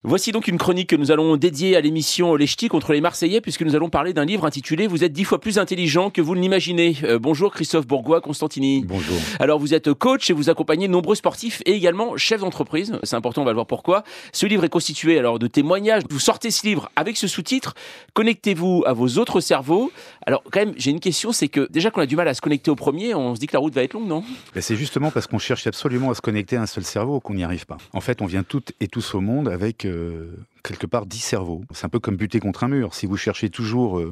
Voici donc une chronique que nous allons dédier à l'émission Les Ch'tis contre les Marseillais, puisque nous allons parler d'un livre intitulé « Vous êtes 10 fois plus intelligent que vous ne l'imaginez ». Bonjour Christophe Bourgois-Constantini. Bonjour. Alors vous êtes coach et vous accompagnez de nombreux sportifs et également chefs d'entreprise. C'est important, on va le voir pourquoi. Ce livre est constitué alors de témoignages. Vous sortez ce livre avec ce sous-titre « Connectez-vous à vos autres cerveaux ». Alors quand même, j'ai une question, c'est que déjà qu'on a du mal à se connecter au premier, on se dit que la route va être longue, non ? C'est justement parce qu'on cherche absolument à se connecter à un seul cerveau qu'on n'y arrive pas. En fait, on vient toutes et tous au monde avec quelque part 10 cerveaux. C'est un peu comme buter contre un mur. Si vous cherchez toujours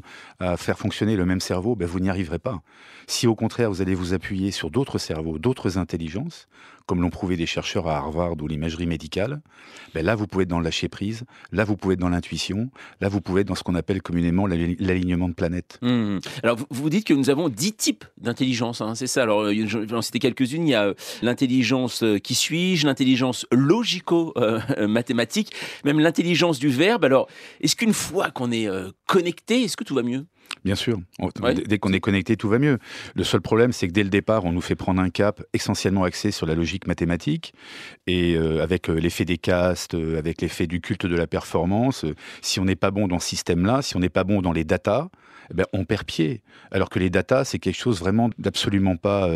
à faire fonctionner le même cerveau, vous n'y arriverez pas. Si au contraire, vous allez vous appuyer sur d'autres cerveaux, d'autres intelligences, comme l'ont prouvé des chercheurs à Harvard ou l'imagerie médicale, là, vous pouvez être dans le lâcher-prise, là, vous pouvez être dans l'intuition, là, vous pouvez être dans ce qu'on appelle communément l'alignement de planètes. Alors, vous dites que nous avons 10 types d'intelligence, hein, c'est ça. Alors, je vais en citer quelques-unes. Il y a l'intelligence qui suis-je, l'intelligence logico-mathématique, même l'intelligence du verbe. Alors, est-ce qu'une fois qu'on est connecté, est-ce que tout va mieux ? Bien sûr. Ouais. Dès qu'on est connecté, tout va mieux. Le seul problème, c'est que dès le départ, on nous fait prendre un cap essentiellement axé sur la logique mathématique et avec l'effet des castes, avec l'effet du culte de la performance. Si on n'est pas bon dans ce système-là, si on n'est pas bon dans les datas, on perd pied. Alors que les datas, c'est quelque chose vraiment d'absolument pas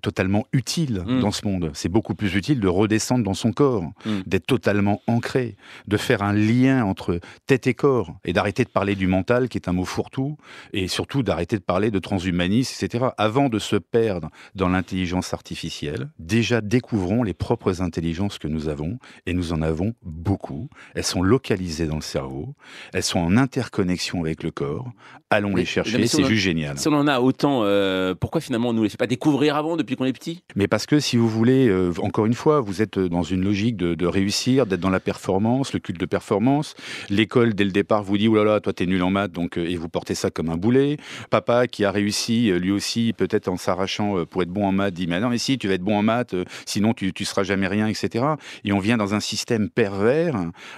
totalement utile dans ce monde. C'est beaucoup plus utile de redescendre dans son corps, d'être totalement ancré, de faire un lien entre tête et corps et d'arrêter de parler du mental, qui est un mot fourre-tout, et surtout d'arrêter de parler de transhumanisme, etc. Avant de se perdre dans l'intelligence artificielle, déjà découvrons les propres intelligences que nous avons, et nous en avons beaucoup. Elles sont localisées dans le cerveau, elles sont en interconnexion avec le corps. Allons les chercher, c'est juste génial. Si on en a autant, pourquoi finalement on ne nous les fait pas découvrir avant, depuis qu'on est petit ? Mais parce que si vous voulez, encore une fois, vous êtes dans une logique de réussir, d'être dans la performance, le culte de performance. L'école, dès le départ, vous dit « Ouh là là, toi t'es nul en maths », donc, et vous portez ça comme un boulet. Papa qui a réussi, lui aussi, peut-être en s'arrachant pour être bon en maths, dit « Mais non, mais si, tu vas être bon en maths, sinon tu seras jamais rien, etc. » Et on vient dans un système pervers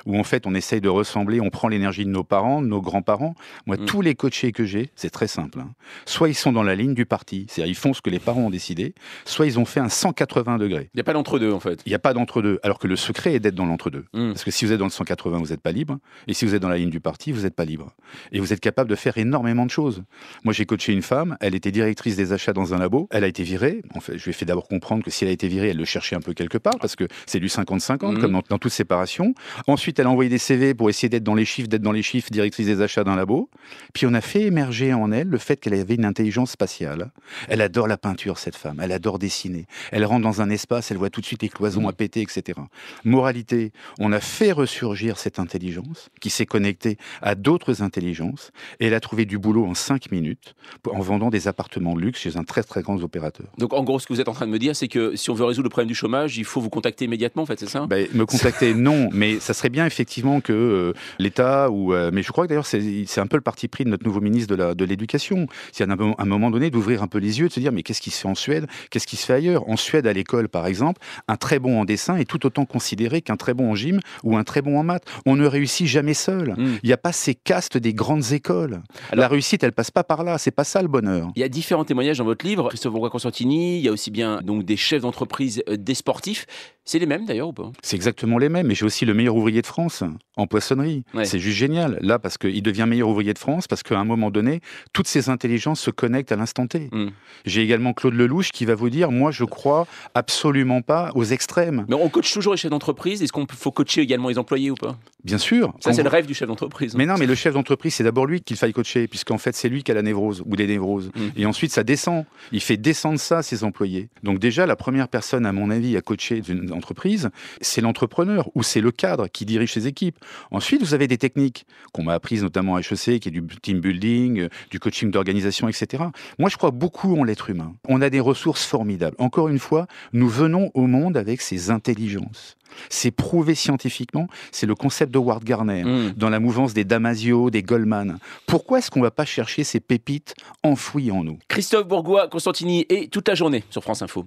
où en fait on essaye de ressembler, on prend l'énergie de nos parents, de nos grands-parents. Moi, tous les coachés que j'ai, c'est très simple. Soit ils sont dans la ligne du parti, c'est-à-dire ils font ce que les parents ont décidé, soit ils ont fait un 180 degrés. Il n'y a pas d'entre-deux en fait. Il n'y a pas d'entre-deux, alors que le secret est d'être dans l'entre-deux. Parce que si vous êtes dans le 180, vous n'êtes pas libre, et si vous êtes dans la ligne du parti, vous n'êtes pas libre. Et vous êtes capable de faire énormément de choses. Moi, j'ai coaché une femme, elle était directrice des achats dans un labo, elle a été virée. En fait, je lui ai fait d'abord comprendre que si elle a été virée, elle le cherchait un peu quelque part, parce que c'est du 50-50, comme dans toute séparation. Ensuite, elle a envoyé des CV pour essayer d'être dans les chiffres, directrice des achats d'un labo. Puis on a fait émerger en elle le fait qu'elle avait une intelligence spatiale. Elle adore la peinture, cette femme. Elle adore dessiner. Elle rentre dans un espace, elle voit tout de suite les cloisons à péter, etc. Moralité, on a fait ressurgir cette intelligence qui s'est connectée à d'autres intelligences et elle a trouvé du boulot en 5 minutes en vendant des appartements de luxe chez un très très grand opérateur. Donc en gros, ce que vous êtes en train de me dire, c'est que si on veut résoudre le problème du chômage, il faut vous contacter immédiatement, en fait, c'est ça ? Me contacter, non, mais ça serait bien effectivement que l'État, mais je crois que d'ailleurs c'est un peu le parti pris de notre nouveau ministre de l'Éducation, c'est à un moment donné d'ouvrir un peu les yeux, de se dire mais qu'est-ce qui se fait en Suède, qu'est-ce qui se fait ailleurs ? En Suède, à l'école par exemple, un très bon en dessin est tout autant considéré qu'un très bon en gym ou un très bon en maths. On ne réussit jamais seul. Il n'y a pas ces castes des grandes écoles. Alors, la réussite, elle passe pas par là, c'est pas ça le bonheur. Il y a différents témoignages dans votre livre, Christophe Bourgois-Constantini, il y a aussi bien donc des chefs d'entreprise, des sportifs. C'est les mêmes d'ailleurs ou pas ? C'est exactement les mêmes, mais j'ai aussi le meilleur ouvrier de France en poissonnerie. Ouais. C'est juste génial. Là, parce qu'il devient meilleur ouvrier de France, parce qu'à un moment donné, toutes ces intelligences se connectent à l'instant T. J'ai également Claude Lelouch qui va vous dire, moi je crois absolument pas aux extrêmes. Mais on coach toujours les chefs d'entreprise, est-ce qu'on faut coacher également les employés ou pas ? Bien sûr. Ça c'est le rêve du chef d'entreprise. Mais non, mais le chef d'entreprise, c'est d'abord lui qu'il faille coacher, puisqu'en fait c'est lui qui a la névrose ou les névroses. Et ensuite ça descend. Il fait descendre ça à ses employés. Donc déjà, la première personne, à mon avis, à coacher une entreprise, c'est l'entrepreneur ou c'est le cadre qui dirige ses équipes. Ensuite, vous avez des techniques qu'on m'a apprises notamment à HEC, qui est du team building, du coaching d'organisation, etc. Moi, je crois beaucoup en l'être humain. On a des ressources formidables. Encore une fois, nous venons au monde avec ces intelligences. C'est prouvé scientifiquement, c'est le concept de Howard Gardner, dans la mouvance des Damasio, des Goldman. Pourquoi est-ce qu'on ne va pas chercher ces pépites enfouies en nous ? Christophe Bourgois-Constantini et toute la journée sur France Info.